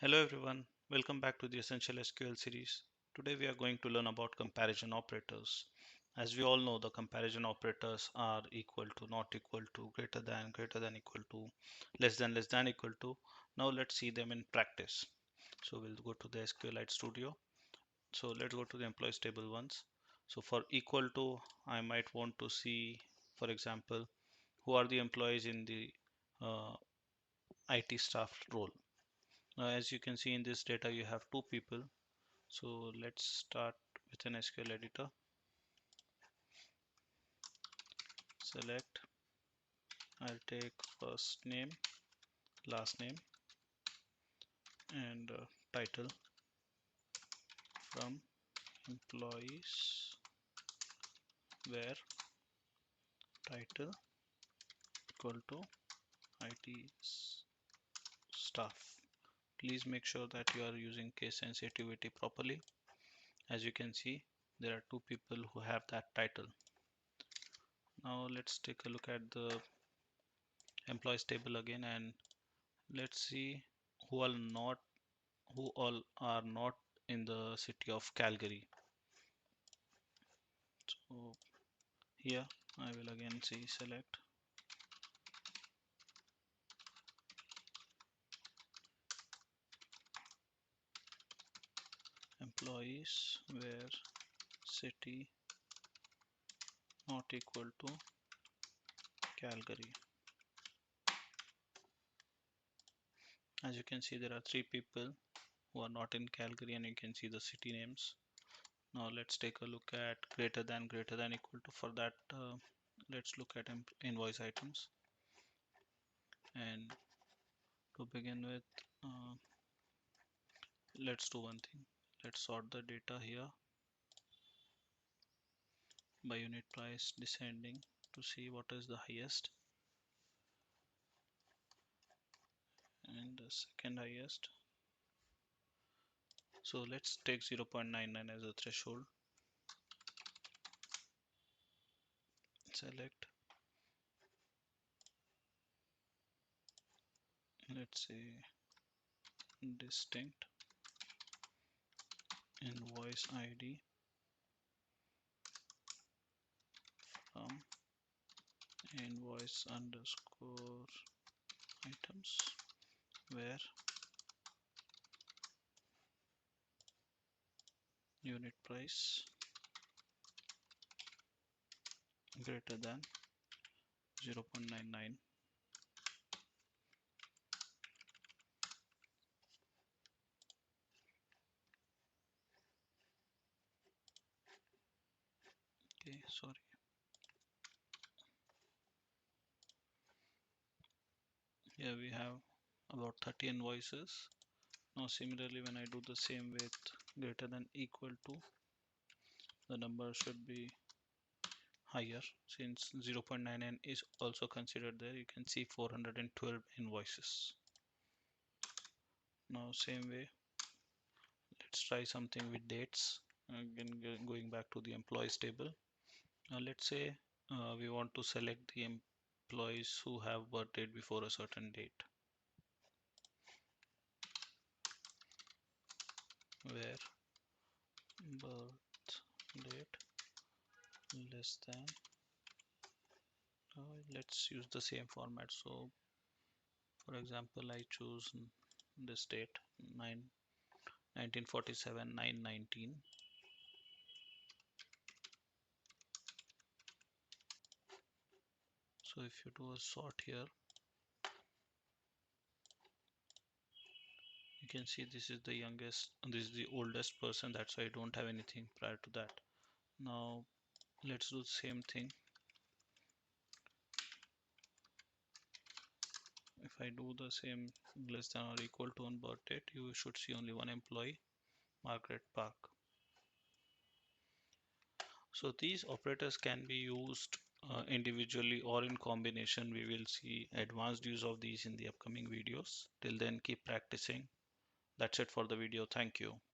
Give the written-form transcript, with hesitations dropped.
Hello everyone, welcome back to the Essential SQL series. Today we are going to learn about comparison operators. As we all know, the comparison operators are equal to, not equal to, greater than equal to, less than equal to. Now let's see them in practice. So we'll go to the SQLite Studio. So let's go to the employees table once. So for equal to, I might want to see, for example, who are the employees in the uh, IT staff role. Now, as you can see in this data, you have two people. So let's start with an SQL editor. Select, I'll take first name, last name, and title from employees where title equal to IT staff. Please make sure that you are using case sensitivity properly. As you can see, there are two people who have that title. Now let's take a look at the employees table again, and let's see who all are not in the city of Calgary. So here I will again see select employees where city not equal to Calgary. As you can see, there are three people who are not in Calgary, and you can see the city names. Now let's take a look at greater than equal to. For that, let's look at invoice items. And to begin with, uh, let's do one thing. Let's sort the data here by unit price descending to see what is the highest and the second highest. So let's take 0.99 as a threshold. Select, let's say distinct invoice ID from invoice underscore items where unit price greater than 0.99. Okay, sorry. Here we have about 30 invoices. Now similarly, when I do the same with greater than equal to, the number should be higher since 0.99 is also considered there. You can see 412 invoices. Now same way, let's try something with dates. Again, going back to the employees table. Now let's say we want to select the employees who have birth date before a certain date, where birth date less than, let's use the same format. So for example, I choose this date 1947 9/19. So if you do a sort here, you can see this is the youngest and this is the oldest person. That's why I don't have anything prior to that. Now let's do the same thing. If I do the same less than or equal to on birth date, you should see only one employee, Margaret Park. So these operators can be used individually or in combination. We will see advanced use of these in the upcoming videos. Till then, keep practicing. That's it for the video. Thank you.